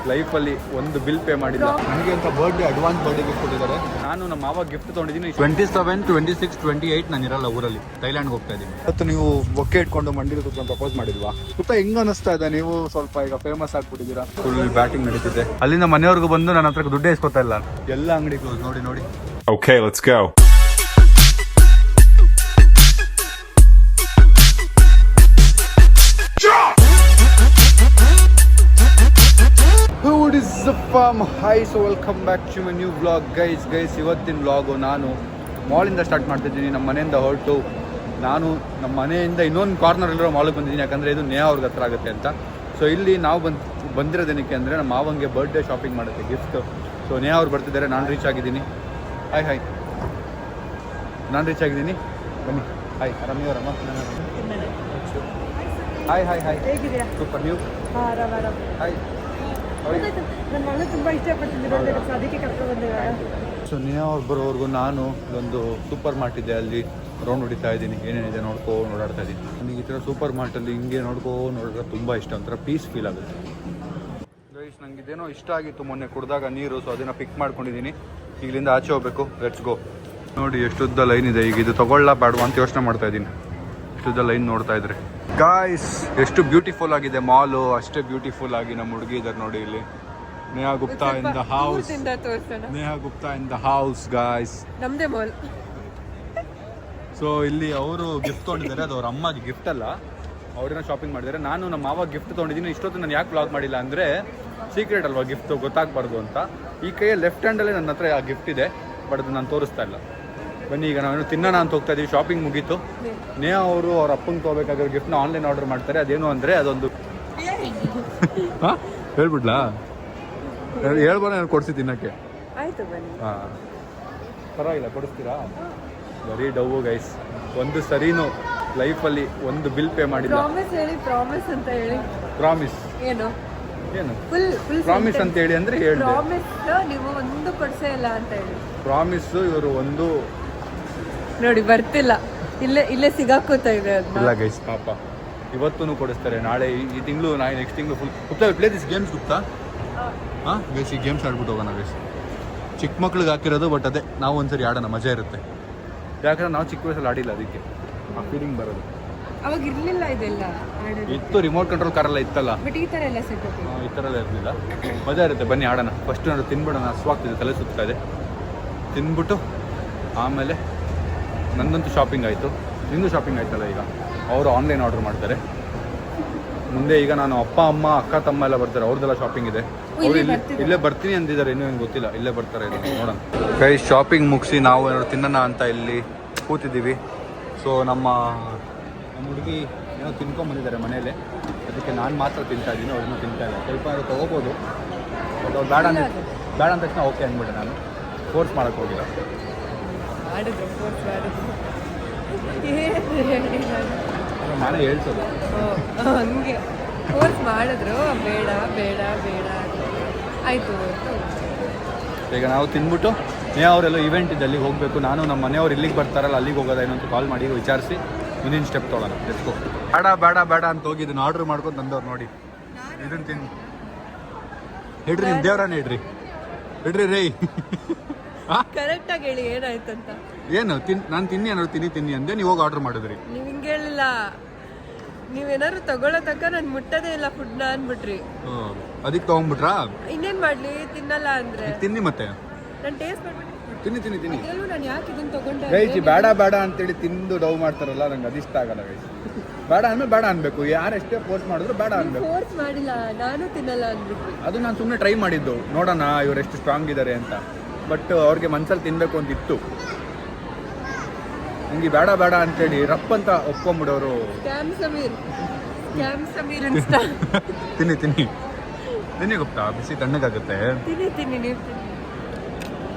ಲೈಫಲ್ಲಿ ಒಂದು bill pay ಮಾಡಿಲ್ಲ. ನನಗೆ ಅಂತ ಬರ್ಡೇ ಅಡ್ವಾನ್ಸ್ ಬರ್ಡೇ ಗಿಫ್ಟ್ ಕೊಟ್ಟಿದ್ದಾರೆ. ನಾನು ನಮ್ಮ ಮಾವ ಗಿಫ್ಟ್ ತೊಗೊಂಡಿದ್ದೀನಿ. 27, 26, 28 ನಾನು ಇರಲ್ಲ ಊರಲ್ಲಿ, ಥೈಲ್ಯಾಂಡ್ಗೆ ಹೋಗ್ತಾ ಇದ್ದೀನಿ. ಇವತ್ತು ನೀವು ಬೊಕ್ಕೆ ಇಟ್ಕೊಂಡು ಮಂಡಿಲಿ ಕೂತ್ಕೊಂಡು ಪ್ರಪೋಸ್ ಮಾಡಿಲ್ವಾ? ಸುತ್ತ ಹೆಂಗ್ ಅನಿಸ್ತಾ ಇದೆ? ನೀವು ಸ್ವಲ್ಪ ಈಗ ಫೇಮಸ್ ಆಗ್ಬಿಟ್ಟಿದ್ದೀರಾ. ಫುಲ್ ಬ್ಯಾಟಿಂಗ್ ನಡೀತಿದೆ. ಅಲ್ಲಿಂದ ಮನೆಯವ್ರಿಗೂ ಬಂದು ನನ್ನ ಹತ್ರ ದುಡ್ಡೇ ಇಸ್ಕೊತಾ ಇಲ್ಲ. ಎಲ್ಲ ಅಂಗಡಿ ಕ್ಲೋಸ್. ನೋಡಿ ನೋಡಿ. Okay, let's go. What is the farm? Hi, so welcome back to my new vlog. Guys, ಇವತ್ತಿನ ವ್ಲಾಗು ನಾನು ಮಾಲಿಂದ ಸ್ಟಾರ್ಟ್ ಮಾಡ್ತಿದ್ದೀನಿ. ನಮ್ಮ ಮನೆಯಿಂದ ಹೊರಟು ನಾನು ನಮ್ಮ ಮನೆಯಿಂದ ಇನ್ನೊಂದು ಕಾರ್ನರಲ್ಲಿರೋ ಮಾಲಿಗೆ ಬಂದಿದ್ದೀನಿ. ಯಾಕಂದರೆ ಇದು ನೇಹಾ ಅವ್ರಿಗೆ ಹತ್ರ ಆಗುತ್ತೆ ಅಂತ. ಸೊ ಇಲ್ಲಿ ನಾವು ಬಂದಿರೋದೇನಕ್ಕೆ ಅಂದರೆ ನಮ್ಮ ಮಾವಂಗೆ ಬರ್ಡೇ ಶಾಪಿಂಗ್ ಮಾಡೋಕ್ಕೆ ಗಿಫ್ಟ್. ಸೊ ನೇಹಾ ಅವ್ರು ಬರ್ತಿದ್ದಾರೆ. ನಾನು ರೀಚ್ ಆಗಿದ್ದೀನಿ. ಹಾಯ್ ನಾನು ರೀಚ್ ಆಗಿದ್ದೀನಿ. ಬನ್ನಿ. ಹಾಯ್, ಆರಾಮಿಯವರಮ್ಮ? ಹಾಯ್ ಹೇಗಿದೆಯಾ? ಸೂಪರ್. ನೀವು? ಹಾಯ್. ನನ್ನ ಮಗಳು ತುಂಬ ಇಷ್ಟಪಡ್ತಿದ್ದೆ, ಅದಕ್ಕೆ ಕರ್ಕೊಂಡು ಬಂದಿದ್ದಾರೆ. ಸೊ ನೇಹಾ ಅವ್ರು ಬರೋವರೆಗೂ ನಾನು ಒಂದು ಸೂಪರ್ ಮಾರ್ಟ್ ಇದೆ, ಅಲ್ಲಿ ರೌಂಡ್ ಹೊಡಿತಾ ಇದ್ದೀನಿ. ಏನೇನಿದೆ ಓಡಾಡ್ತಾ ಇದ್ದೀನಿ. ನನಗೆ ಈ ಥರ ಸೂಪರ್ ಮಾರ್ಟಲ್ಲಿ ಹಿಂಗೆ ನೋಡಿದ್ರೆ ತುಂಬ ಇಷ್ಟ, ಒಂಥರ ಪೀಸ್ ಫೀಲ್ ಆಗುತ್ತೆ. ಗೈಸ್, ನನಗೆ ಇದೇನೋ ಇಷ್ಟ ಆಗಿತ್ತು ಮೊನ್ನೆ ಕುಡಿದಾಗ ನೀರು. ಸೊ ಅದನ್ನು ಪಿಕ್ ಮಾಡ್ಕೊಂಡಿದ್ದೀನಿ. ಇಲ್ಲಿಂದ ಆಚೆ ಹೋಗ್ಬೇಕು. Let's go. ನೋಡಿ ಎಷ್ಟುದ್ದ ಲೈನ್ ಇದೆ. ಈಗ ಇದು ತಗೊಳ್ಳ ಬೇಡವಾ ಅಂತ ಯೋಚನೆ ಮಾಡ್ತಾ ಇದ್ದೀನಿ. ಎಷ್ಟುದ್ದ ಲೈನ್ ನೋಡ್ತಾ ಇದ್ರೆ. ಗಾಯ್ಸ್, ಎಷ್ಟು ಬ್ಯೂಟಿಫುಲ್ ಆಗಿದೆ ಮಾಲು, ಅಷ್ಟೇ ಬ್ಯೂಟಿಫುಲ್ ಆಗಿ ನಮ್ಮ ಹುಡುಗಿ ಇದ್ದಾರೆ ನೋಡಿ ಇಲ್ಲಿ. Neha Gupta in the house. Neha Gupta in the house guys. ನಮ್ದೇ ಮಾಲ್. ಸೊ ಇಲ್ಲಿ ಅವರು ಗಿಫ್ಟ್ ತೊಗೊಂಡಿದ್ದಾರೆ. ಅದು ಅವ್ರ ಅಮ್ಮಗೆ ಗಿಫ್ಟ್ ಅಲ್ಲ, ಅವ್ರೇನೋ ಶಾಪಿಂಗ್ ಮಾಡಿದ್ದಾರೆ. ನಾನು ನಮ್ಮ ಮಾವಾಗ ಗಿಫ್ಟ್ ತೊಗೊಂಡಿದ್ದೀನಿ. ಇಷ್ಟೊತ್ತು ನಾನು ಯಾಕೆ ವ್ಲಾಗ್ ಮಾಡಿಲ್ಲ ಅಂದರೆ ಸೀಕ್ರೆಟ್ ಅಲ್ವಾ, ಗಿಫ್ಟ್ ಗೊತ್ತಾಗಬಾರ್ದು ಅಂತ. ಈ ಕೈಯ ಲೆಫ್ಟ್ ಹ್ಯಾಂಡಲ್ಲೇ ನನ್ನ ಹತ್ರ ಆ ಗಿಫ್ಟ್ ಇದೆ, ಬಟ್ ಅದು ನಾನು ತೋರಿಸ್ತಾ ಇಲ್ಲ. ಬನ್ನಿ, ಈಗ ನಾವೇನು ತಿನ್ನೋಣ ಅಂತ ಹೋಗ್ತಾ ಇದ್ದೀವಿ. ಶಾಪಿಂಗ್ ಮುಗೀತು. ನೇಹಾ ಅವರು ಅವ್ರ ಅಪ್ಪಂಗೆ ತೊಗೋಬೇಕಾಗಿರೋ ಗಿಫ್ಟ್ನ ಆನ್ಲೈನ್ ಆರ್ಡರ್ ಮಾಡ್ತಾರೆ. ಅದೇನು ಅಂದರೆ ಅದೊಂದು ಹಾಂ ಹೇಳ್ಬಿಡ್ಲಾ? ಹೇಳ್ಬಾರ ನಾನು ಕೊಡಿಸಿ ತಿನ್ನೋಕ್ಕೆ. ಆಯ್ತು ಬನ್ನಿ. ಹಾಂ, ಪರವಾಗಿಲ್ಲ, ಕೊಡಿಸ್ತೀರಾ? ಬರೀ ಡವ್ವು ಗೈಸ್. ಒಂದು ಸರಿನೂ ಲೈಫಲ್ಲಿ ಒಂದು ಬಿಲ್ ಪೇ ಮಾಡಿಲ್ಲ. ಪ್ರಾಮಿಸ್ ಹೇಳಿ, ಪ್ರಾಮಿಸ್ ಅಂತ ಹೇಳಿ. ಪ್ರಾಮಿಸ್ ಏನು ಫುಲ್ ಪ್ರಾಮಿಸ್ ಅಂತ ಹೇಳಿ ಅಂದರೆ ಹೇಳಿ. ಪ್ರಾಮಿಸ್ ನೀವು ಒಂದು ಕೊಡ್ಸೇ ಇಲ್ಲ ಅಂತ ಹೇಳಿ. ಪ್ರಾಮಿಸ್ ಇವರು ಒಂದು ನೋಡಿ ಬರ್ತಿಲ್ಲ, ಇಲ್ಲೇ ಸಿಗಾಕೋತಾ ಇದೆ. ಇಲ್ಲ ಗೈಸ್, ಪಾಪ ಇವತ್ತೂ ಕೊಡಿಸ್ತಾರೆ. ನಾಳೆ ಈ ತಿಂಗಳು ನೆಕ್ಸ್ಟ್ ತಿಂಗಳು full Gupta play this games Gupta. ಹಾಂ ಗೈಸ್, ಈ ಗೇಮ್ಸ್ ಆಡ್ಬಿಟ್ಟು ಹೋಗೋಣ ಗೈಸ್. ಚಿಕ್ಕ ಮಕ್ಳಿಗೆ ಹಾಕಿರೋದು, ಬಟ್ ಅದೇ ನಾವು ಒಂದ್ಸರಿ ಆಡೋಣ, ಮಜಾ ಇರುತ್ತೆ. ಯಾಕಂದ್ರೆ ನಾವು ಚಿಕ್ಕ ವಯಸ್ಸಲ್ಲಿ ಆಡಿಲ್ಲ, ಅದಕ್ಕೆ ಆ ಫೀಲಿಂಗ್ ಬರೋದು. ಅವಾಗ ಇರಲಿಲ್ಲ ಇದೆಲ್ಲ. ಇತ್ತು, ರಿಮೋಟ್ ಕಂಟ್ರೋಲ್ ಕಾರೆಲ್ಲ ಇತ್ತಲ್ಲ, ಬಟ್ ಈ ಥರ ಎಲ್ಲ ಸೆಟಪ್ ಈ ಥರ ಎಲ್ಲ ಇರಲಿಲ್ಲ. ಮಜಾ ಇರುತ್ತೆ. ಬನ್ನಿ ಆಡೋಣ. ಫಸ್ಟ್ ನಾನು ತಿನ್ಬಿಡೋಣ, ಹಸುವಾಗ್ತಿದೆ, ತಲೆ ಸುತ್ತಾ ಇದೆ. ತಿಂದ್ಬಿಟ್ಟು ಆಮೇಲೆ ನಂದಂತೂ ಶಾಪಿಂಗ್ ಆಯಿತು. ನಿಂದು ಶಾಪಿಂಗ್ ಆಯ್ತಲ್ಲ. ಈಗ ಅವರು ಆನ್ಲೈನ್ ಆರ್ಡರ್ ಮಾಡ್ತಾರೆ. ಮುಂದೆ ಈಗ ನಾನು ಅಪ್ಪ ಅಮ್ಮ ಅಕ್ಕ ತಮ್ಮ ಎಲ್ಲ ಬರ್ತಾರೆ, ಅವ್ರದ್ದೆಲ್ಲ ಶಾಪಿಂಗ್ ಇದೆ. ಅವ್ರು ಇಲ್ಲೇ ಬರ್ತೀನಿ ಅಂದಿದ್ದಾರೆ, ಇನ್ನೂ ಏನು ಗೊತ್ತಿಲ್ಲ. ಇಲ್ಲೇ ಬರ್ತಾರೆ, ನೋಡೋಣ. ಕೈ ಶಾಪಿಂಗ್ ಮುಗಿಸಿ ನಾವು ಏನಾದ್ರು ತಿನ್ನೋಣ ಅಂತ ಇಲ್ಲಿ ಕೂತಿದ್ದೀವಿ. ಸೊ ನಮ್ಮ ಹುಡುಗಿ ಏನೋ ತಿನ್ಕೊಂಬಂದಿದ್ದಾರೆ ಮನೇಲಿ, ಅದಕ್ಕೆ ನಾನು ಮಾತ್ರ ತಿಂತಾ ಇದ್ದೀನಿ, ಅವ್ರನ್ನೂ ತಿಂತಾ ಇಲ್ಲ. ಸ್ವಲ್ಪ ಏನಾದ್ರು ತೊಗೋಬೋದು, ಬಟ್ ಅವ್ರು ಬೇಡ ಅಂದ ತಕ್ಷಣ ಓಕೆ ಅಂದ್ಬಿಟ್ಟೆ. ನಾನು ಫೋರ್ಸ್ ಮಾಡೋಕ್ಕೆ ಹೋಗಿಲ್ಲ. ನಾನೇ ಹೇಳ್ಸೋದು ಹಂಗೆ ಫೋರ್ಸ್ ಮಾಡಿದ್ರು. ಬೇಡ ಬೇಡ ಬೇಡ ಆಯಿತು. ಈಗ ನಾವು ತಿಂದ್ಬಿಟ್ಟು ನೇಹಾ ಅವರೆಲ್ಲ ಇವೆಂಟ್ ಇದೆ, ಅಲ್ಲಿಗೆ ಹೋಗಬೇಕು. ನಾನು ನಮ್ಮ ಮನೆಯವ್ರು ಇಲ್ಲಿಗೆ ಬರ್ತಾರಲ್ಲ, ಅಲ್ಲಿಗೆ ಹೋಗೋದ ಏನಂತ ಕಾಲ್ ಮಾಡಿ ವಿಚಾರಿಸಿ ಮುಂದಿನ ಸ್ಟೆಪ್ ತೊಗೊಳ್ಳೋಣ. ಎತ್ಕೋ. ಬೇಡ ಅಂತ ಹೋಗಿ ಇದನ್ನು ಆರ್ಡ್ರ್ ಮಾಡ್ಕೊಂಡು ತಂದವ್ರು ನೋಡಿ. ಇದನ್ನು ತಿನ್ನು ಹಿಡ್ರಿ, ನಿಮ್ಮ ದೇವ್ರನ್ನ ಹಿಡ್ರಿ ರೈ. ಕರೆಕ್ಟಾಗಿ ಹೇಳಿ ಏನಾಯ್ತು ಅಂತ. ಏನು ನಾನು ತಿನ್ನಿ ಏನಾದ್ರು ತಿನ್ನಿ ಅಂದೆ, ನೀವು ಹೋಗಿ ಆರ್ಡ್ರ್ ಮಾಡಿದ್ರಿ. ನೀವು ಹಿಂಗೆ ಹೇಳಿಲ್ಲ, ನೀವೇನಾದ್ರು ತಗೊಳ್ಳೋ ತನಕ ನಾನು ಮುಟ್ಟೋದೇ ಇಲ್ಲ ಫುಡ್ನ ಅಂದ್ಬಿಟ್ರಿ. ಅದಕ್ಕೆ ತೊಗೊಂಡ್ಬಿಟ್ರಾ? ಇನ್ನೇನು ಮಾಡಲಿ, ತಿನ್ನಲ್ಲ ಅಂದರೆ ತಿನ್ನಿ. ಮತ್ತೆ ನಾನು ಟೇಸ್ಟ್ ಮಾಡ್ಬಿಟ್ಟು ತಿನ್ನಿ. ನಾನು ಯಾಕೆ ಇದನ್ನು ತಗೊಂಡೆ? ಗೈಸ್, ಬೇಡ ಅಂತೇಳಿ ತಿಂದು ಡವ್ ಮಾಡ್ತಾರಲ್ಲ, ನಂಗೆ ಅದಿಷ್ಟ ಆಗಲ್ಲ ಗೈಸ್. ಬೇಡ ಅಂದ್ಮೇಲೆ ಬೇಡ ಅನ್ಬೇಕು. ಯಾರು ಎಷ್ಟೇ ಫೋರ್ಸ್ ಮಾಡಿದ್ರು ಬೇಡ ಅನ್ಬೇಕು. ಫೋರ್ಸ್ ಮಾಡಿಲ್ಲ, ನಾನು ತಿನ್ನಲ್ಲ ಅಂದ್ಬಿಟ್ಟು. ಅದು ನಾನು ಸುಮ್ಮನೆ ಟ್ರೈ ಮಾಡಿದ್ದು, ನೋಡೋಣ ಇವ್ರು ಎಷ್ಟು ಸ್ಟ್ರಾಂಗ್ ಇದ್ದಾರೆ ಅಂತ. ಬಟ್ ಅವ್ರಿಗೆ ಮನ್ಸಲ್ಲಿ ತಿನ್ಬೇಕು ಅಂತಿತ್ತು. ನನಗೆ ಬೇಡ ಅಂತೇಳಿ ರಪ್ ಅಂತ ಒಪ್ಕೊಂಬಿಡೋರು. ಸ್ಕ್ಯಾಮ್ ಸಮೀರ್ ಅನ್ಸ್ತಾ. ತಿನ್ನಿ ಗುಪ್ತಾ, ಬಿಸಿ ತಣ್ಣಗಾಗುತ್ತೆ. ತಿನ್ನಿ ನೀವು ತಿನ್ನಿ.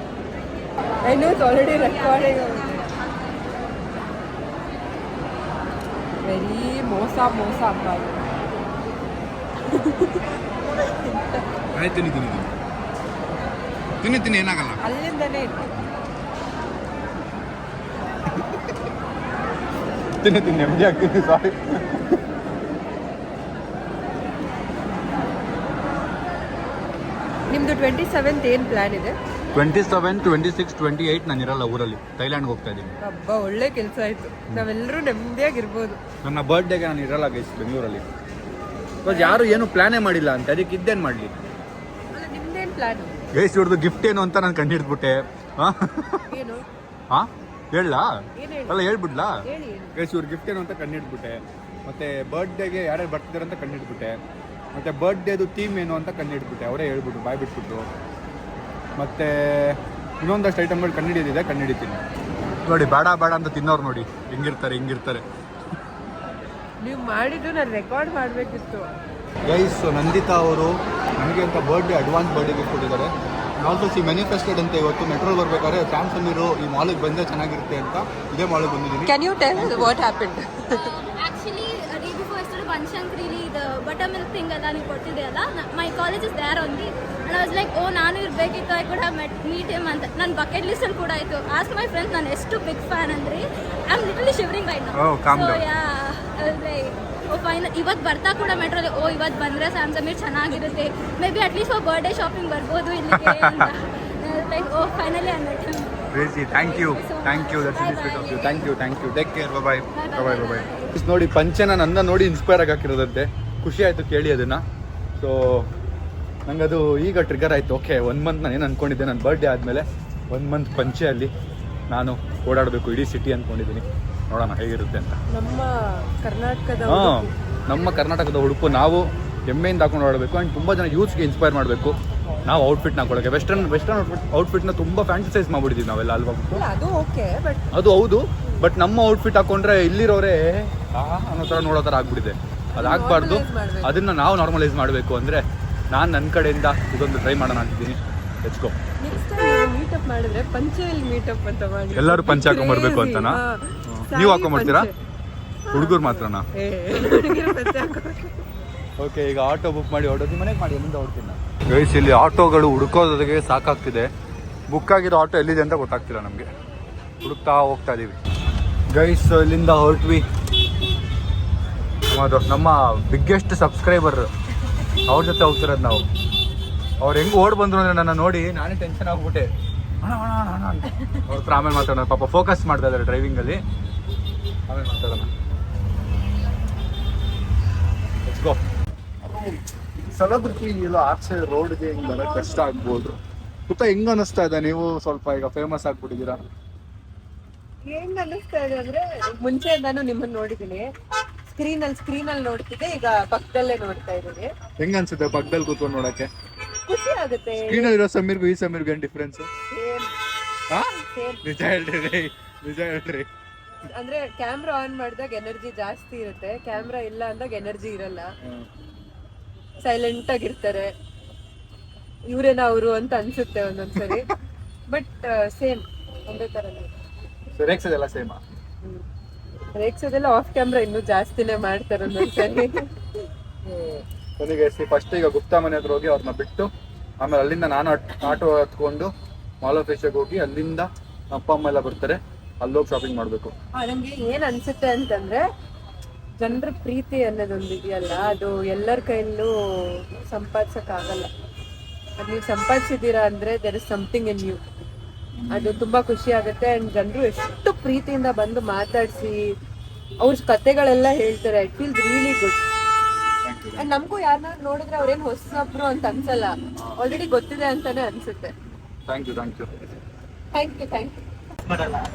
I know it's already recording. Very ಮೋಸ ಅಪ್ಪ. ಆಯ್ತು, ತಿನ್ನಿ ಏನಾಗಲ್ಲ. ಅಲ್ಲಿಂದನೇ ಇತ್ತು. ತಿನ್ನಿ ನೆಮ್ಮದಿ ಆಗ್ತೀನಿ. ಸಾರಿ. ನಿಮ್ದು 27th ಏನು ಪ್ಲಾನ್ ಇದೆ? 27, 26, 28 ನಾನು ಇರಲ್ಲ ಊರಲ್ಲಿ, ಥೈಲ್ಯಾಂಡ್ಗೆ ಹೋಗ್ತಾ ಇದ್ದೀನಿ. ಹಬ್ಬ, ಒಳ್ಳೆ ಕೆಲಸ ಆಯ್ತು. ನಾವೆಲ್ಲರೂ ನೆಮ್ಮದಿಯಾಗಿರ್ಬೋದು. ನನ್ನ ಬರ್ಡೇಗೆ ನಾನು ಇರಲ್ಲ ಗೈಸ್ ಬೆಂಗಳೂರಲ್ಲಿ. ಬಿಕಾಸ್ ಯಾರು ಏನು ಪ್ಲಾನೇ ಮಾಡಿಲ್ಲ ಅಂತ, ಅದಕ್ಕೆ ಇದ್ದೇನು ಮಾಡಲಿ. ನಿಮ್ದೇನು ಪ್ಲಾನ್? ಗೈಸ್ ಇವ್ರದ್ದು ಗಿಫ್ಟ್ ಏನು ಅಂತ ನಾನು ಕಂಡುಹಿಡ್ಬಿಟ್ಟೆ. ಏನು? ಹಾಂ ಹೇಳಲಾ? ಏನು ಹೇಳಿ? ಅಲ್ಲ ಹೇಳ್ಬಿಡ್ಲಾ? ಹೇಳಿ ಏನು? ಗೈಸ್ ಇವ್ರ ಗಿಫ್ಟ್ ಏನು ಅಂತ ಕಂಡುಹಿಡ್ಬಿಟ್ಟೆ. ಮತ್ತು ಬರ್ಡೇಗೆ ಯಾರ್ಯಾರು ಬರ್ತಿದ್ದಾರೆ ಅಂತ ಕಂಡುಹಿಡ್ಬಿಟ್ಟೆ. ಮತ್ತು ಬರ್ಡೇದು ಥೀಮ್ ಏನು ಅಂತ ಕಂಡುಹಿಡ್ಬಿಟ್ಟೆ. ಅವರೇ ಹೇಳ್ಬಿಟ್ಟು ಬಾಯ್ ಬಿಟ್ಬಿಟ್ರು. ಮತ್ತು ಇನ್ನೊಂದಷ್ಟು ಐಟಮ್ಗಳು ಕಂಡುಹಿಡಿತೀನಿ. ನೋಡಿ ಬೇಡ ಬೇಡ ಅಂತ ತಿನ್ನೋರು ನೋಡಿ ಹಿಂಗಿರ್ತಾರೆ. ನೀವು ಮಾಡಿದ್ದು ನಾನು ರೆಕಾರ್ಡ್ ಮಾಡಬೇಕಿತ್ತು. ಗೈಸ್ ನಂದಿತಾ ಅವರು ನನಗೆ ಅಂತ ಅಡ್ವಾನ್ಸ್ ಬರ್ಡೇ ಗಿಫ್ಟ್ ಕೊಟ್ಟಿದ್ದಾರೆ. ಆಲ್ಸೋ ಸಿ ಮ್ಯಾನಿಫೆಸ್ಟೆಡ್ ಅಂತ ಇವತ್ತು ಮೆಟ್ರೋಲ್ ಬರ್ಬೇಕಾದ್ರೆ ಸ್ಯಾಮ್ಸಂಗ್ ಇರೋ ಈ ಮಾಲಿಗೆ ಬಂದರೆ ಚೆನ್ನಾಗಿರುತ್ತೆ ಅಂತ ಇದೇ ಮಾಲಿಗೆ ಬಂದಿದ್ದೀನಿ. Can you tell what happened? Actually, day before yesterday, Banshankari, the buttermilk thing ಎಲ್ಲ ನೀವು ಕೊಟ್ಟಿದೆ ಅಲ್ಲ, my college is there only. And I was like, oh, ನಾನು ಇರಬೇಕಿತ್ತು, I could have meet him ಅಂತ. ನನ್ನ ಬಕೆಟ್ ಲಿಸ್ಟಲ್ಲಿ ಕೂಡ ಆಯಿತು. ಆಸ್ಕ್ ಮೈ ಫ್ರೆಂಡ್ಸ್, ನಾನು ಎಷ್ಟು ಬಿಗ್ ಫ್ಯಾನ್ ಅಂದರೆ I am literally shivering right now. So yeah, ಓ ಫೈನಲ್ ಇವತ್ತು ಬರ್ತಾ ಕೂಡ ಮೆಟ್ರೋಲಿ, ಓ ಇವತ್ತು ಬಂದರೆ ಸ್ಯಾಮ್ಸಂಗ್ ಚೆನ್ನಾಗಿರುತ್ತೆ, may be at least for birthday shopping ಬರ್ಬೋದು ಇಲ್ಲಿಗೆ ಅಂತ. ಲೈಕ್ ಓ finally I met him. Thank you that's very sweet of you. Thank you take care. Bye. ನೋಡಿ ಪಂಚನ ನನ್ನ ನೋಡಿ ಇನ್ಸ್ಪೈರ್ ಆಗಿ ಹಾಕಿರೋದಂತೆ. ಖುಷಿ ಆಯಿತು ಕೇಳಿ ಅದನ್ನು. ಸೊ ನಂಗದು ಈಗ ಟ್ರಿಗರ್ ಆಯಿತು. ಓಕೆ 1 ಮಂತ್ ನಾನು ಏನು ಅಂದ್ಕೊಂಡಿದ್ದೆ, ನನ್ನ ಬರ್ಡೇ ಆದಮೇಲೆ 1 ಮಂತ್ ಪಂಚೆಯಲ್ಲಿ ನಾನು ಓಡಾಡಬೇಕು ಇಡೀ ಸಿಟಿ ಅಂದ್ಕೊಂಡಿದ್ದೀನಿ. ನೋಡೋಣ ಹೇಗಿರುತ್ತೆ ಅಂತ. ನಮ್ಮ ಕರ್ನಾಟಕದ ಉಡುಪು ನಾವು ಹೆಮ್ಮೆಯಿಂದ ಹಾಕೊಂಡು ಓಡಬೇಕು. ಆ್ಯಂಡ್ ತುಂಬ ಜನ ಯೂತ್ಸ್ಗೆ ಇನ್ಸ್ಪೈರ್ ಮಾಡಬೇಕು. ನಾವು ಔಟ್ಫಿಟ್ನ ಹಾಕೊಳ್ಳೋಕೆ ವೆಸ್ಟರ್ನ್ ಔಟ್ಫಿಟ್ನ ತುಂಬ ಫ್ಯಾಂಟಿಸೈಸ್ ಮಾಡ್ಬಿಟ್ಟಿದ್ದೀವಿ ನಾವೆಲ್ಲ ಅಲ್ವಾ. ಅದು ಓಕೆ, ಬಟ್ ಅದು ಹೌದು, ಬಟ್ ನಮ್ಮ ಔಟ್ಫಿಟ್ ಹಾಕೊಂಡ್ರೆ ಇಲ್ಲಿರೋರೇ ಅನ್ನೋ ಥರ ನೋಡೋ ಥರ ಆಗ್ಬಿಟ್ಟಿದೆ. ಅದು ಆಗಬಾರ್ದು. ಅದನ್ನು ನಾವು ನಾರ್ಮಲೈಸ್ ಮಾಡಬೇಕು. ಅಂದರೆ ನಾನು ನನ್ನ ಕಡೆಯಿಂದ ಇದೊಂದು ಟ್ರೈ ಮಾಡೋಣ ಅಂತಿದ್ದೀನಿ. Let's go. Next time meetup ಮಾಡಿದ್ರೆ ಪಂಚೆಯಲ್ಲಿ ಮೀಟಪ್ ಅಂತ ಮಾಡಿ ಎಲ್ಲರೂ ಪಂಚೆ ಹಾಕೊಂಬರ್ಬೇಕು ಅಂತನಾ? ನೀವು ಹಾಕೊಂಬರ್ತೀರಾ? ಹುಡುಗರು ಮಾತ್ರನಾ? ಓಕೆ, ಈಗ ಆಟೋ ಬುಕ್ ಮಾಡಿ ಹೊರಡೋದು, ಮನೆಗೆ ಮಾಡಿ ಎಲ್ಲಿಂದ ಹೊರಡ್ತೀನಿ ನಾನು. ಗೈಸ್ ಇಲ್ಲಿ ಆಟೋಗಳು ಹುಡುಕೋದಕ್ಕೆ ಸಾಕಾಗ್ತಿದೆ. ಬುಕ್ ಆಗಿರೋ ಆಟೋ ಎಲ್ಲಿದೆ ಅಂತ ಗೊತ್ತಾಗ್ತಿಲ್ಲ ನಮಗೆ. ಹುಡುಕ್ತಾ ಹೋಗ್ತಾ ಇದ್ದೀವಿ ಗೈಸ್. ಇಲ್ಲಿಂದ ಹೊರಟ್ವಿ. ನಮ್ಮ ಬಿಗ್ಗೆಸ್ಟ್ ಸಬ್ಸ್ಕ್ರೈಬರ್ ಅವ್ರ ಜೊತೆ ಹೋಗ್ತಿರೋದು ನಾವು. ಅವ್ರು ಹೆಂಗೆ ಓಡ್ ಬಂದ್ರು ಅಂದರೆ ನನ್ನ ನೋಡಿ ನಾನೇ ಟೆನ್ಷನ್ ಆಗ್ಬಿಟ್ಟೆ. ಅವ್ರ ಹತ್ರ ಆಮೇಲೆ ಮಾತಾಡೋಣ. ಪಾಪ ಫೋಕಸ್ ಮಾಡ್ತಾ ಇದ್ದಾರೆ ಡ್ರೈವಿಂಗಲ್ಲಿ. ಆಮೇಲೆ ಮಾತಾಡೋಣ. Let's go. ಸೆಲೆಬ್ರಿಟಿ ಇಲ್ಲ ಆಚೆ ರೋಡ್ಗೆ ಹಿಂಗೆ ಬರೋಕ್ಕೆ ಕಷ್ಟ ಆಗ್ಬೋದು. ಹೆಂಗ್ ಅನಿಸ್ತಾ ಇದೆ? ನೀವು ಸ್ವಲ್ಪ ಈಗ ಫೇಮಸ್ ಆಗ್ಬಿಟ್ಟಿದ್ದೀರಾ. ಹೆಂಗ್ ಅನಿಸ್ತಾ ಇದೆ ಅಂದ್ರೆ, ಮುಂಚೆ ನಾನು ನಿಮ್ಮನ್ನ ನೋಡಿದ್ದೀನಿ ಸ್ಕ್ರೀನಲ್ಲಿ ನೋಡ್ತಿದ್ದೆ, ಈಗ ಪಕ್ಕದಲ್ಲೇ ನೋಡ್ತಾ ಇದ್ದೀನಿ. ಹೆಂಗ್ ಅನ್ಸುತ್ತೆ ಪಕ್ಕದಲ್ಲಿ ಕೂತ್ಕೊಂಡು ನೋಡಕ್ಕೆ? ಖುಷಿ ಆಗುತ್ತೆ. ಸ್ಕ್ರೀನಲ್ಲಿ ಇರೋ ಸಮೀರ್ಗೂ ಈ ಸಮೀರ್ಗೂ ಏನ್ ಡಿಫ್ರೆನ್ಸ್? Same. ನಿಜ ಹೇಳ್ರಿ. ಅಂದ್ರೆ ಕ್ಯಾಮ್ರಾ ಆನ್ ಮಾಡಿದಾಗ ಎನರ್ಜಿ ಜಾಸ್ತಿ ಇರುತ್ತೆ, ಕ್ಯಾಮ್ರಾ ಇಲ್ಲ ಅಂದಾಗ ಎನರ್ಜಿ ಇರಲ್ಲ. ಸೈಲೆಂಟ್ ಆಗಿರ್ತಾರೆ. ಇವ್ರೇನ ಅವರು ಅಂತ ಅನ್ಸುತ್ತೆ ಒಂದೊಂದ್ಸರಿ. ಬಟ್ ಸೇಮ್ ಒಂದೇ ತರನೇ. ರೇಕ್ಸದೆಲ್ಲ ಸೇಮಾ? ರೇಕ್ಸೋದೆಲ್ಲ ಆಫ್ ಕ್ಯಾಮ್ರಾ ಇನ್ನೂ ಜಾಸ್ತಿನೇ ಮಾಡ್ತಾರೆ ಒಂದೊಂದ್ಸರಿ. ನನಗೆ ಫಸ್ಟ್ ಈಗ ಗುಪ್ತಾ ಮನೆ ಹತ್ರ ಹೋಗಿ ಅವ್ರನ್ನ ಬಿಟ್ಟು, ಆಮೇಲೆ ಅಲ್ಲಿಂದ ನಾನು ಆಟೋ ಹತ್ಕೊಂಡು ಮಾಲ್ ಆಫ್ ಏಷ್ಯಾಗೆ ಹೋಗಿ, ಅಲ್ಲಿಂದ ಅಪ್ಪ ಅಮ್ಮ ಎಲ್ಲ ಬರ್ತಾರೆ, ಅಲ್ಲೋಗಿ ಶಾಪಿಂಗ್ ಮಾಡಬೇಕು. ನಂಗೆ ಏನ್ ಅನ್ಸುತ್ತೆ ಅಂತಂದ್ರೆ, ಜನರ ಪ್ರೀತಿ ಅನ್ನೋದೊಂದು ಇದೆಯಲ್ಲ, ಅದು ಎಲ್ಲರ ಕೈಯಲ್ಲೂ ಸಂಪಾದಿಸಕ್ ಆಗಲ್ಲ. ಅದು ನೀವು ಸಂಪಾದಿಸಿದೀರಾ ಅಂದ್ರೆ there is something in you. ಅದು ತುಂಬಾ ಖುಷಿ ಆಗುತ್ತೆ. ಅಂಡ್ ಜನರು ಎಷ್ಟು ಪ್ರೀತಿಯಿಂದ ಬಂದು ಮಾತಾಡಿಸಿ ಅವ್ರ ಕತೆಗಳೆಲ್ಲ ಹೇಳ್ತಾರೆ. It feels really good. And ನಮಗೂ ಯಾರನ್ನ ನೋಡಿದ್ರೆ ಅವ್ರೇನ್ ಹೊಸಬ್ರು ಅಂತ ಅನ್ಸಲ್ಲ, ಆಲ್ರೆಡಿ ಗೊತ್ತಿದೆ ಅಂತಾನೆ ಅನ್ಸುತ್ತೆ. Thank you. Thank you.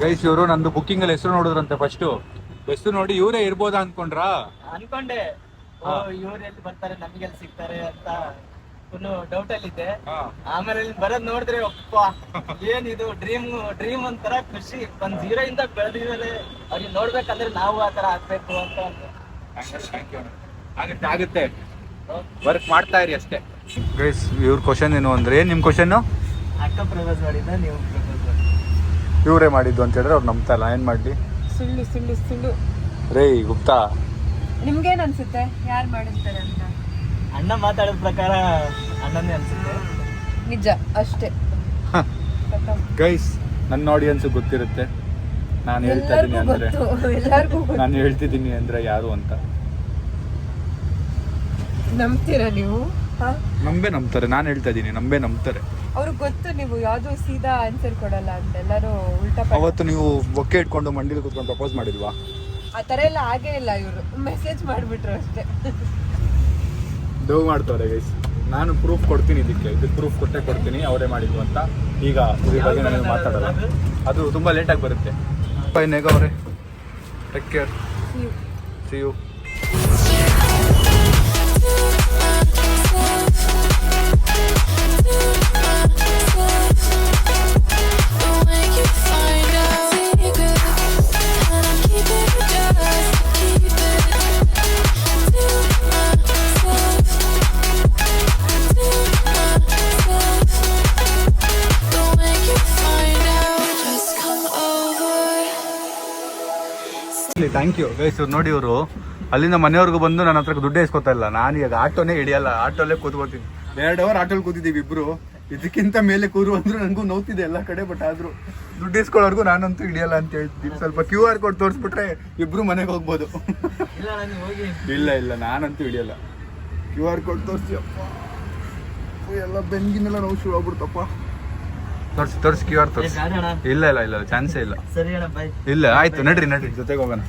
Guys ಇವರು ನಂದು ಬುಕ್ಕಿಂಗ್ ಅಲ್ಲಿ ಹೆಸರು ನೋಡಿದ್ರಂತೆ. ಫಸ್ಟ್ ಹೆಸರು ನೋಡಿ ಇವರೇ ಇರ್ಬೋದಾ ಅನ್ಕೊಂಡ್ರಾ? ಅನ್ಕೊಂಡೆ ಇವ್ರು ಎಲ್ಲಿ ಬರ್ತಾರೆ ನಮ್ಗೆಲ್ಲಿ ಸಿಗ್ತಾರೆ ಅಂತ ಫುಲ್ ಡೌಟ್ ಅಲ್ಲಿ ಇದ್ದೆ. ಆಮೇಲೆ ಇಲ್ಲಿ ಬರೋದ್ ನೋಡಿದ್ರೆ ಒಪ್ಪ ಏನಿದು ಡ್ರೀಮ್ ಒಂಥರ ಖುಷಿ. 0 ಇಂದ ಬೆಳೆದಿದ್ದಾರೆ. ಅವ್ರಿಗೆ ನೋಡ್ಬೇಕಂದ್ರೆ ನಾವು ಆತರ ಆಗ್ಬೇಕು ಅಂತ. ಆಗುತ್ತೆ, ವರ್ಕ್ ಮಾಡ್ತಾ ಇರಿ ಅಷ್ಟೇ. ಗೈಸ್ ಇವ್ರ ಕ್ವಶನ್ ಏನು ಅಂದ್ರೆ, ಏನ್ ನಿಮ್ ಕ್ವಶನ್? ಅಕ್ಕ ಪ್ರಪೋಸ್ ಮಾಡಿದ್ದ, ನೀವು ಪ್ರಪೋಸ್ ಮಾಡಿ. ಇವರೇ ಮಾಡಿದ್ದು ಅಂತ ಹೇಳಿದ್ರೆ ಅವ್ರು ನಂಬ್ತಾ ಇಲ್ಲ. ಏನ್ ಮಾಡ್ಲಿ? ಸುಳ್ಳು. ರೇ ಗುಪ್ತಾ, ನಿಮ್ಗೇನ್ ಅನ್ಸುತ್ತೆ ಯಾರು ಮಾಡಿರ್ತಾರೆ ಅಂತ? ಅಣ್ಣ ಮಾತಾಡೋದ್ ಪ್ರಕಾರ ಅಣ್ಣನೇ ಅನ್ಸುತ್ತೆ. ನಿಜ ಅಷ್ಟೇ. ಗೈಸ್ ನನ್ನ ಆಡಿಯನ್ಸ್ ಗೊತ್ತಿರುತ್ತೆ ನಾನು ಹೇಳ್ತಾ ಇದ್ದೀನಿ ಅಂದ್ರೆ, ನಾನು ಹೇಳ್ತಿದ್ದೀನಿ ಅಂದ್ರೆ ಯಾರು ಅಂತ. ನಂಬ್ತೀರಾ ನೀವು? ನಂಬ್ತಾರೆ, ನಾನು ಹೇಳ್ತಾ ಇದ್ದೀನಿ, ನಂಬ್ತಾರೆ. ಅವ್ರಿಗೆ ಗೊತ್ತು ನೀವು ಯಾವ್ದು ಸೀದಾ ಆನ್ಸರ್ ಕೊಡಲ್ಲ ಅಂತ, ಎಲ್ಲರೂ ಉಲ್ಟಾ ಅವತ್ತು ನೀವು ಬೊಕ್ಕೆ ಇಟ್ಕೊಂಡು ಮಂಡಿಲಿ ಕೂತ್ಕೊಂಡು ಪ್ರಪೋಸ್ ಮಾಡಿಲ್ವಾ? ಆ ಥರ ಎಲ್ಲ ಆಗೇ ಇಲ್ಲ. ಇವರು ಮೆಸೇಜ್ ಮಾಡಿಬಿಟ್ರು ಅಷ್ಟೇ. ಡವ್ ಮಾಡ್ತಾರೆ ಗೈಸ್. ನಾನು ಪ್ರೂಫ್ ಕೊಡ್ತೀನಿ, ಇದಕ್ಕೆ ಪ್ರೂಫ್ ಕೊಡ್ತೀನಿ ಅವರೇ ಮಾಡಿದ್ವು ಅಂತ. ಈಗ ಇದ್ರ ಬಗ್ಗೆ ನಾನು ಮಾತಾಡಲ್ಲ, ಅದು ತುಂಬ ಲೇಟಾಗಿ ಬರುತ್ತೆ. ನೆಗ ಅವರೇ, take care, see you. Thank you guys. ನೋಡಿ, ಇವರು ಅಲ್ಲಿಂದ ಮನೆಯವ್ರಿಗೂ ಬಂದು ನನ್ನ ಹತ್ರ ದುಡ್ಡೇ ಇಸ್ಕೊತಾ ಇಲ್ಲ. ನಾನು ಈಗ ಆಟೋನೇ ಹಿಡಿಯಲ್ಲ, ಆಟೋಲ್ಲೇ ಕೂತ್ಕೋತೀನಿ. 2 ಅವರ್ ಆಟೋಲ್ಲಿ ಕೂತಿದ್ದೀವಿ ಇಬ್ರು. ಇದಕ್ಕಿಂತ ಮೇಲೆ ಕೂರು ಅಂದ್ರೂ ನನಗೂ ನೋವ್ತಿದೆ ಎಲ್ಲ ಕಡೆ. ಬಟ್ ಆದ್ರೂ ದುಡ್ಡು ಇಸ್ಕೊಳ್ಳೋರ್ಗು ನಾನಂತೂ ಹಿಡಿಯಲ್ಲ ಅಂತ ಹೇಳ್ತೀನಿ. ಸ್ವಲ್ಪ QR ಕೋಡ್ ತೋರಿಸ್ಬಿಟ್ರೆ ಇಬ್ರು ಮನೆಗೆ ಹೋಗ್ಬೋದು. ಇಲ್ಲ ನಾನಂತೂ ಹಿಡಿಯಲ್ಲ. QR ಕೋಡ್ ತೋರಿಸಿ. ಅಪ್ಪ ಎಲ್ಲ ಬೆನ್ಗಿನೆಲ್ಲ ನೋವು ಶುರು ಆಗ್ಬಿಡ್ತಪ್ಪ. ತೋರಿಸಿ QR ತೋರಿಸಿ. ಇಲ್ಲ ಚಾನ್ಸೇ ಇಲ್ಲ. ಇಲ್ಲ ಆಯ್ತು, ನಡ್ರಿ ಜೊತೆಗೆ ಹೋಗೋಣ.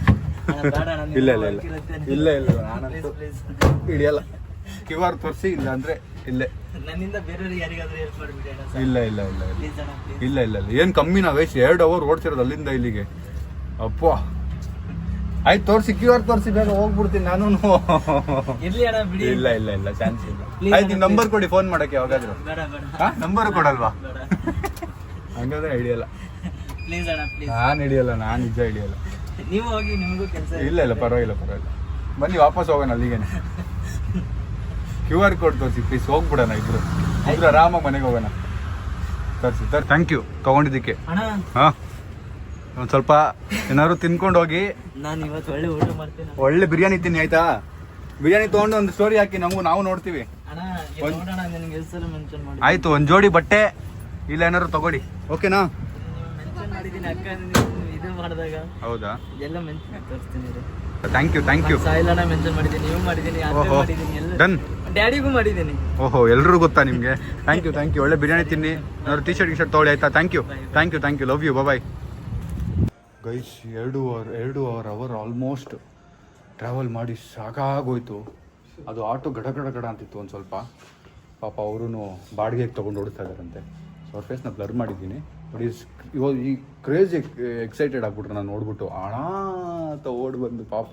ಇಲ್ಲ ನಾನಂತೂ ಹಿಡಿಯಲ್ಲ. QR ತೋರಿಸಿ, ಇಲ್ಲ ಅಂದ್ರೆ ಇಲ್ಲೇ. ಇಲ್ಲ ಏನ್ ಕಮ್ಮಿ ನಾ ವಯಸ್ಸು 2 ಅವರ್ ಓಡ್ತಿರೋದು ಅಲ್ಲಿಂದ ಇಲ್ಲಿಗೆ. ಅಪ್ಪ ಆಯ್ತು, ತೋರಿಸಿ QR ತೋರಿಸಿ, ಬೇಗ ಹೋಗ್ಬಿಡ್ತೀನಿ ನಾನು. ಇಲ್ಲ ಚಾನ್ಸ್ ಇಲ್ಲ. ಆಯ್ತು, ನಂಬರ್ ಕೊಡಿ ಫೋನ್ ಮಾಡಕ್ಕೆ ಯಾವಾಗಾದ್ರು. ನಂಬರ್ ಕೊಡಲ್ವಾ? ಹಂಗಾದ್ರೆ ಹಿಡಿಯಲ್ಲ. ನಾನು ಹಿಡಿಯಲ್ಲ, ನಾನು ನಿಜ ಹಿಡಿಯಲ್ಲ. ನೀವು ಹೋಗಿ, ನಿಮಗೂ ಕೆಲಸ. ಇಲ್ಲ ಪರವಾಗಿಲ್ಲ. ಬನ್ನಿ ವಾಪಸ್ ಹೋಗೋಣ ಅಲ್ಲಿಗೇನೆ. QR ಕೋಡ್ ತೋರಿಸಿ ಪ್ಲೀಸ್, ಹೋಗ್ಬಿಡೋಣ ಇಬ್ರು ಆರಾಮಾಗಿ ಮನೆಗೆ ಹೋಗೋಣ. ತೋರಿಸಿ. ಥ್ಯಾಂಕ್ ಯು ತಗೊಂಡಿದ್ದಕ್ಕೆ. ಹಾ, ಒಂದು ಸ್ವಲ್ಪ ಏನಾದ್ರು ತಿನ್ಕೊಂಡು ಹೋಗಿ. ನಾನು ಇವತ್ತು ಒಳ್ಳೆ ಊಟ ಮಾಡ್ತೀನಿ. ಒಳ್ಳೆ ಬಿರಿಯಾನಿ ತಿನ್ನಿ ಆಯ್ತಾ? ಬಿರಿಯಾನಿ ತಗೊಂಡು ಒಂದು ಸ್ಟೋರಿ ಹಾಕಿ, ನಾವು ನೋಡ್ತೀವಿ. ಆಯ್ತು, ಒಂದು ಜೋಡಿ ಬಟ್ಟೆ ಇಲ್ಲ ಏನಾದ್ರು ತಗೊಳ್ಳಿ, ಓಕೆನಾ? ಹೌದಾ? Thank you. ಡನ್. ಡ್ಯಾಡಿಗೂ ಮಾಡಿದ್ದೀನಿ. ಓಹೋ, ಎಲ್ರಿಗೂ ಗೊತ್ತಾ ನಿಮಗೆ? Thank you. ಒಳ್ಳೆ ಬಿರಿಯಾನಿ ತಿನ್ನಿ. ಏನಾದ್ರು ಟಿ ಶರ್ಟ್ ತೊಗೊಳ್ಳಿ ಆಯ್ತಾ? Thank you. Love you. Bye guys. 2 hour almost travel ಮಾಡಿ ಸಾಕಾಗೋಯ್ತು. ಅದು ಆಟೋ ಗಡ ಅಂತಿತ್ತು ಒಂದು ಸ್ವಲ್ಪ. ಪಾಪ ಅವರು ಬಾಡಿಗೆಗೆ ತೊಗೊಂಡು ಓಡಿಸ್ತಾ ಇದ್ದಾರಂತೆ. ಸೊ ಅವ್ರ ಫೇಸ್ನ ಬ್ಲರ್ ಮಾಡಿದ್ದೀನಿ. ಬಟ್ ಇವಾಗ ಈ ಕ್ರೇಜಿ ಎಕ್ಸೈಟೆಡ್ ಆಗ್ಬಿಟ್ರು ನಾನು ನೋಡ್ಬಿಟ್ಟು. ಹಣ ಅಂತ ಓಡಿ ಬಂದು ಪಾಪ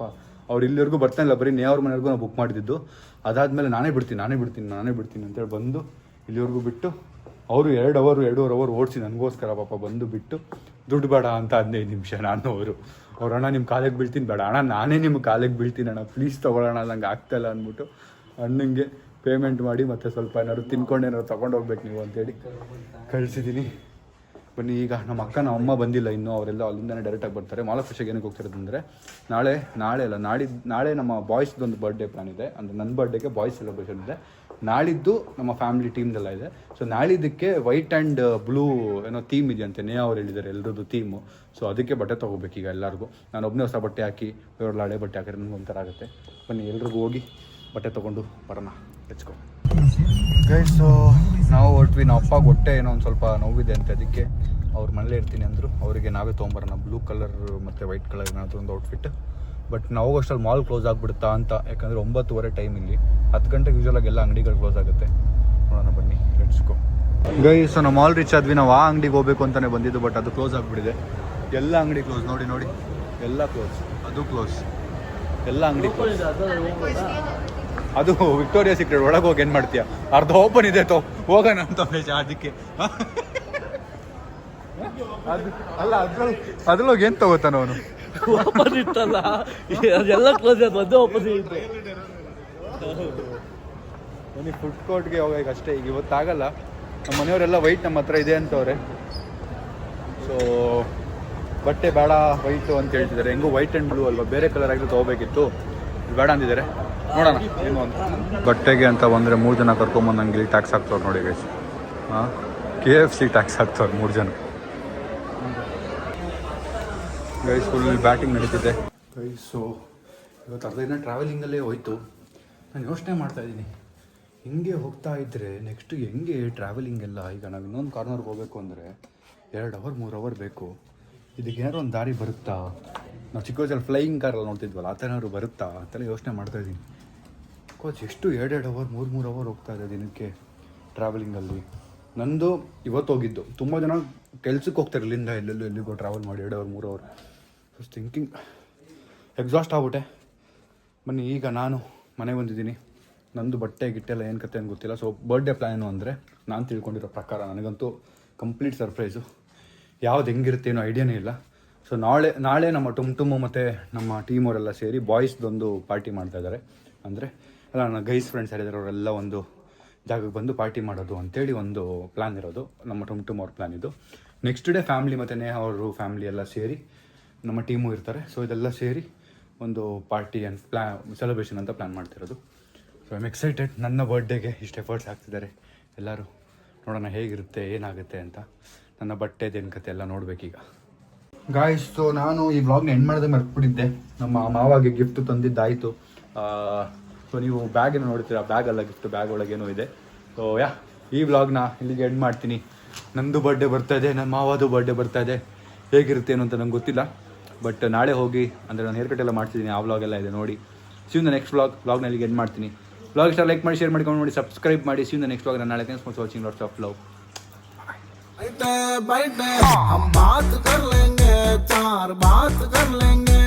ಅವ್ರು ಇಲ್ಲಿವರೆಗೂ ಬರ್ತಾನೆ ಇಲ್ಲ, ಬರೀ ನೇವ್ರ ಮನೆಯವ್ರಿಗೂ ನಾವು ಬುಕ್ ಮಾಡಿದ್ದು. ಅದಾದಮೇಲೆ ನಾನೇ ಬಿಡ್ತೀನಿ ಅಂತೇಳಿ ಬಂದು ಇಲ್ಲಿವರೆಗೂ ಬಿಟ್ಟು ಅವರು 2 ಅವರ್ ಓಡಿಸಿ ನನಗೋಸ್ಕರ ಪಾಪ ಬಂದು ಬಿಟ್ಟು ದುಡ್ಡು ಬೇಡ ಅಂತ 15 ನಿಮಿಷ. ಅವ್ರು ಅಣ್ಣ ನಿಮ್ಮ ಕಾಲಿಗೆ ಬೀಳ್ತೀನಿ. ಬೇಡ ಅಣ್ಣ, ನಾನೇ ನಿಮ್ಮ ಕಾಲಿಗೆ ಬೀಳ್ತೀನಿ ಅಣ್ಣ, ಪ್ಲೀಸ್ ತೊಗೊಳ್ಳೋಣ, ನಂಗೆ ಆಗ್ತಾಯಿಲ್ಲ ಅಂದ್ಬಿಟ್ಟು ಅಣ್ಣಂಗೆ ಪೇಮೆಂಟ್ ಮಾಡಿ ಮತ್ತೆ ಸ್ವಲ್ಪ ಏನಾದ್ರು ತಿನ್ಕೊಂಡು ಏನಾದ್ರು ತೊಗೊಂಡು ಹೋಗ್ಬೇಕು ನೀವು ಅಂತೇಳಿ ಕಳಿಸಿದ್ದೀನಿ. ಬನ್ನಿ, ಈಗ ನಮ್ಮ ಅಕ್ಕ ನಮ್ಮ ಅಮ್ಮ ಬಂದಿಲ್ಲ ಇನ್ನೂ. ಅವರೆಲ್ಲ ಅಲ್ಲಿಂದನೇ ಡೈರೆಕ್ಟಾಗಿ ಬರ್ತಾರೆ. ಮಾಲ್ ಆಫ್ ಫಿಶಿಗೆ ಏನಕ್ಕೆ ಹೋಗ್ತಿರೋದಂದರೆ ನಾಳೆ ನಮ್ಮ ಬಾಯ್ಸ್ದೊಂದು ಬರ್ಡೇ ಪ್ಲಾನ್ ಇದೆ. ಅಂದರೆ ನನ್ನ ಬರ್ಡೇಗೆ ಬಾಯ್ಸ್ ಸೆಲೆಬ್ರೇಷನ್ ಇದೆ. ನಾಳಿದ್ದು ನಮ್ಮ ಫ್ಯಾಮಿಲಿ ಟೀಮ್ದೆಲ್ಲ ಇದೆ. ಸೊ ನಾಳಿದ್ದಕ್ಕೆ ವೈಟ್ ಆ್ಯಂಡ್ ಬ್ಲೂ ಏನೋ ಥೀಮ್ ಇದೆಯಂತೆ. ನೇ ಅವ್ರು ಹೇಳಿದ್ದಾರೆ ಎಲ್ಲರದ್ದು ಥೀಮು. ಸೊ ಅದಕ್ಕೆ ಬಟ್ಟೆ ತೊಗೋಬೇಕೀಗ ಎಲ್ಲರಿಗೂ. ನಾನು ಒಬ್ಬನೇ ಹೊಸ ಬಟ್ಟೆ ಹಾಕಿ ಇವ್ರಲ್ಲ ಹಳೆ ಬಟ್ಟೆ ಹಾಕಿದ್ರೆ ನನಗೆ ಒಂಥರ ಆಗುತ್ತೆ. ಬನ್ನಿ ಎಲ್ರಿಗೂ ಹೋಗಿ ಬಟ್ಟೆ ತೊಗೊಂಡು ಬರೋಣ. Let's go guys. ಸೊ ನಾವು ಹೊರಟ್ವಿ. ನಮ್ಮ ಅಪ್ಪಗೆ ಹೊಟ್ಟೆ ಏನೋ ಒಂದು ಸ್ವಲ್ಪ ನೋವಿದೆ ಅಂತ, ಅದಕ್ಕೆ ಅವ್ರ ಮನೇಲೇ ಇರ್ತೀನಿ ಅಂದರು. ಅವರಿಗೆ ನಾವೇ ತೊಗೊಂಬರೋಣ ಬ್ಲೂ ಕಲರ್ ಮತ್ತು ವೈಟ್ ಕಲರ್ ಏನಾದರೂ ಒಂದು ಔಟ್ಫಿಟ್. ಬಟ್ ನಾವು ಅಷ್ಟರಲ್ಲಿ ಮಾಲ್ ಕ್ಲೋಸ್ ಆಗಿಬಿಡುತ್ತಾ ಅಂತ, ಯಾಕಂದರೆ 9:30 ಟೈಮ್ ಇಲ್ಲಿ. 10 ಗಂಟೆಗೆ ಯೂಶ್ವಲಾಗಿ ಎಲ್ಲ ಅಂಗಡಿಗಳು ಕ್ಲೋಸ್ ಆಗುತ್ತೆ. ನೋಡೋಣ ಬನ್ನಿ, ಲೆಟ್ಸ್ ಗೋ ಗೈಸ್. ನಾವು ಮಾಲ್ ರೀಚ್ ಆದ್ವಿ. ನಾವು ಆ ಅಂಗಡಿಗೆ ಹೋಗಬೇಕು ಅಂತಲೇ ಬಂದಿದ್ದು, ಬಟ್ ಅದು ಕ್ಲೋಸ್ ಆಗಿಬಿಟ್ಟಿದೆ. ಎಲ್ಲ ಅಂಗಡಿ ಕ್ಲೋಸ್. ನೋಡಿ ಎಲ್ಲ ಕ್ಲೋಸ್. ಅದು ಕ್ಲೋಸ್. ಎಲ್ಲ ಅಂಗಡಿ ಕ್ಲೋಸ್. ಅದು ವಿಕ್ಟೋರಿಯಾ ಸೀಕ್ರೆಟ್ ಒಳಗೆ ಹೋಗಿ ಏನು ಮಾಡ್ತೀಯ? ಅರ್ಧ ಓಪನ್ ಇದೆ ಹೋಗೋಣ ಅಂತ ಬೇಜ. ಅದಕ್ಕೆ ಅಲ್ಲ, ಅದ್ರೊಳಗೆ ಏನು ತಗೋತಾನ ಅವನು? ಓಪನ್ ಇತ್ತಲ್ಲ, ಅದೆಲ್ಲ ಕ್ಲೋಸ್ ಆದ ಓಪನ್ ಇತ್ತು. ಬನ್ನಿ ಫುಡ್ ಕೋರ್ಟ್ಗೆ ಹೋಗಕ್ಕೆ ಅಷ್ಟೇ. ಈಗ ಇವತ್ತಾಗಲ್ಲ. ನಮ್ಮ ಮನೆಯವರೆಲ್ಲ ವೈಟ್ ನಮ್ಮ ಹತ್ರ ಇದೆ ಅಂತವ್ರೆ. ಸೊ ಬಟ್ಟೆ ಬೇಡ ವೈಟು ಅಂತ ಹೇಳ್ತಿದ್ದಾರೆ. ಹೆಂಗೂ ವೈಟ್ ಆ್ಯಂಡ್ ಬ್ಲೂ ಅಲ್ವಾ, ಬೇರೆ ಕಲರ್ ಆಗಿದ್ದು ತೊಗೋಬೇಕಿತ್ತು. ಬೇಡ ಅಂದಿದ್ದಾರೆ. ನೋಡೋಣ ಏನು ಅಂತ. ಬಟ್ಟೆಗೆ ಅಂತ ಬಂದರೆ 3 ಜನ ಕರ್ಕೊಂಬಂದು ನಂಗೆ ಇಲ್ಲಿ ಟ್ಯಾಕ್ಸ್ ಹಾಕ್ತವ್ರು ನೋಡಿ ಗೈಸ್. KFC ಟ್ಯಾಕ್ಸ್ ಹಾಕ್ತವ್ರು 3 ಜನ ಗೈಸ್. ಫುಲ್ ಬ್ಯಾಟಿಂಗ್ ನಡೀತಿದೆ ಗೈಸ್. ಸೊ ಇವತ್ತು ಅರ್ಧ ದಿನ ಟ್ರಾವೆಲಿಂಗಲ್ಲೇ ಹೋಯ್ತು. ನಾನು ಯೋಚನೆ ಮಾಡ್ತಾಯಿದ್ದೀನಿ, ಹಿಂಗೆ ಹೋಗ್ತಾ ಇದ್ದರೆ ನೆಕ್ಸ್ಟ್ ಹೆಂಗೆ ಟ್ರಾವೆಲಿಂಗ್ ಎಲ್ಲ. ಈಗ ನಾವು ಇನ್ನೊಂದು ಕಾರ್ನರ್ಗೆ ಹೋಗಬೇಕು ಅಂದರೆ 2 ಅವರ್ 3 ಅವರ್ ಬೇಕು. ಇದಕ್ಕೆ ಏನಾದ್ರು ಒಂದು ದಾರಿ ಬರುತ್ತಾ? ನಾವು ಚಿಕ್ಕ ವಯಸ್ಸಲ್ಲಿ ಫ್ಲೈಯಿಂಗ್ ಕಾರಲ್ಲಿ ನೋಡ್ತಿದ್ವಲ್ಲ, ಆ ಥರ ಏನಾದ್ರು ಬರುತ್ತಾ ಅಂತೆಲ್ಲ ಯೋಚನೆ ಮಾಡ್ತಾಯಿದ್ದೀನಿ. ಕೋಚ್ ಎಷ್ಟು 2 ಅವರ್ 3 ಅವರ್ ಹೋಗ್ತಾ ಇದೆ ದಿನಕ್ಕೆ ಟ್ರಾವೆಲಿಂಗಲ್ಲಿ. ನಂದು ಇವತ್ತು ಹೋಗಿದ್ದು. ತುಂಬ ಜನ ಕೆಲ್ಸಕ್ಕೆ ಹೋಗ್ತಾರೆ ಇಲ್ಲಿಂದ ಎಲ್ಲಿಗೋ ಟ್ರಾವೆಲ್ ಮಾಡಿ 2 hour 3 hour. So thinking exhaust ಆಗ್ಬಿಟ್ಟೆ. ಬನ್ನಿ ಈಗ ನಾನು ಮನೆಗೆ ಬಂದಿದ್ದೀನಿ. ನಂದು ಬಟ್ಟೆ ಗಿಟ್ಟೆಲ್ಲ ಏನು ಕತೆ ಅಂತ ಗೊತ್ತಿಲ್ಲ. ಸೊ ಬರ್ಡೇ ಪ್ಲ್ಯಾನು ಅಂದರೆ ನಾನು ತಿಳ್ಕೊಂಡಿರೋ ಪ್ರಕಾರ ನನಗಂತೂ ಕಂಪ್ಲೀಟ್ ಸರ್ಪ್ರೈಸು. ಯಾವ್ದು ಹೆಂಗಿರುತ್ತೆ ಏನೋ ಐಡಿಯಾನೇ ಇಲ್ಲ. ಸೊ ನಾಳೆ ನಮ್ಮ ಟುಮ್ ಮತ್ತು ನಮ್ಮ ಟೀಮವರೆಲ್ಲ ಸೇರಿ ಬಾಯ್ಸ್ದೊಂದು ಪಾರ್ಟಿ ಮಾಡ್ತಾಯಿದ್ದಾರೆ. ಅಂದರೆ ಎಲ್ಲ ನನ್ನ ಗೈಸ್ ಫ್ರೆಂಡ್ಸ್ ಯಾರಿದ್ದಾರೆ ಅವರೆಲ್ಲ ಒಂದು ಜಾಗಕ್ಕೆ ಬಂದು ಪಾರ್ಟಿ ಮಾಡೋದು ಅಂತೇಳಿ ಒಂದು ಪ್ಲ್ಯಾನ್ ಇರೋದು. ನಮ್ಮ ಟುಮ್ ಅವ್ರ ಪ್ಲ್ಯಾನ್ ಇದು. ನೆಕ್ಸ್ಟ್ ಡೇ ಫ್ಯಾಮ್ಲಿ ಮತ್ತು ನೇಹ ಅವರು ಫ್ಯಾಮ್ಲಿ ಎಲ್ಲ ಸೇರಿ ನಮ್ಮ ಟೀಮು ಇರ್ತಾರೆ. ಸೊ ಇದೆಲ್ಲ ಸೇರಿ ಒಂದು ಪಾರ್ಟಿ ಆ್ಯಂಡ್ ಸೆಲೆಬ್ರೇಷನ್ ಅಂತ ಪ್ಲ್ಯಾನ್ ಮಾಡ್ತಿರೋದು. So I am excited. ನನ್ನ ಬರ್ಡೇಗೆ ಇಷ್ಟು ಎಫರ್ಟ್ಸ್ ಹಾಕ್ತಿದ್ದಾರೆ ಎಲ್ಲರೂ. ನೋಡೋಣ ಹೇಗಿರುತ್ತೆ ಏನಾಗುತ್ತೆ ಅಂತ. ನನ್ನ ಬಟ್ಟೆದೇನು ಕತೆ ಎಲ್ಲ ನೋಡಬೇಕೀಗ. ಗಾಯ್ಸ್, ಸೊ ನಾನು ಈ ವ್ಲಾಗ್ನ ಎಂಡ್ ಮಾಡೋದೇ ಮರ್ತ್ಬಿಟ್ಟಿದ್ದೆ. ನಮ್ಮ ಮಾವಾಗೆ ಗಿಫ್ಟ್ ತಂದಿದ್ದಾಯಿತು. ಸೊ ನೀವು ಬ್ಯಾಗನ್ನು ನೋಡ್ತೀರಾ, ಬ್ಯಾಗ್ ಅಲ್ಲ ಗಿಫ್ಟ್, ಬ್ಯಾಗ್ ಒಳಗೇನೋ ಇದೆ. ಸೊ ಈ ವ್ಲಾಗ್ನ ಇಲ್ಲಿಗೆ ಎಂಡ್ ಮಾಡ್ತೀನಿ. ನಂದು ಬರ್ಡೇ ಬರ್ತಾಯಿದೆ, ನನ್ನ ಮಾವಾದು ಬರ್ಡೇ ಬರ್ತಾಯಿದೆ. ಹೇಗಿರುತ್ತೆ ಏನು ಅಂತ ನಂಗೆ ಗೊತ್ತಿಲ್ಲ. ಬಟ್ ನಾಳೆ ಹೋಗಿ ಅಂದರೆ ನಾನು ಹೇರ್ ಕಟ್ ಎಲ್ಲ ಮಾಡ್ತಿದ್ದೀನಿ, ಆ ವ್ಲಾಗ್ ಎಲ್ಲ ಇದೆ ನೋಡಿ. ಸಿ ದ ನೆಕ್ಸ್ಟ್ ವ್ಲಾಗ್ನ ಇಲ್ಲಿಗೆ ಎಂಡ್ ಮಾಡ್ತೀನಿ. ವ್ಲಾಗ್ ಇಷ್ಟ ಲೈಕ್ ಮಾಡಿ, ಶೇರ್ ಮಾಡ್ಕೊಂಡು ನೋಡಿ, ಸಬ್ಸ್ಕ್ರೈಬ್ ಮಾಡಿ. ಸಿ ದ ನೆಕ್ಸ್ಟ್ ವ್ಲಾಗ್ ನಾಳೆ. Thanks for watching. Lots of love. बैठे हम बात कर लेंगे, 4 बात कर लेंगे.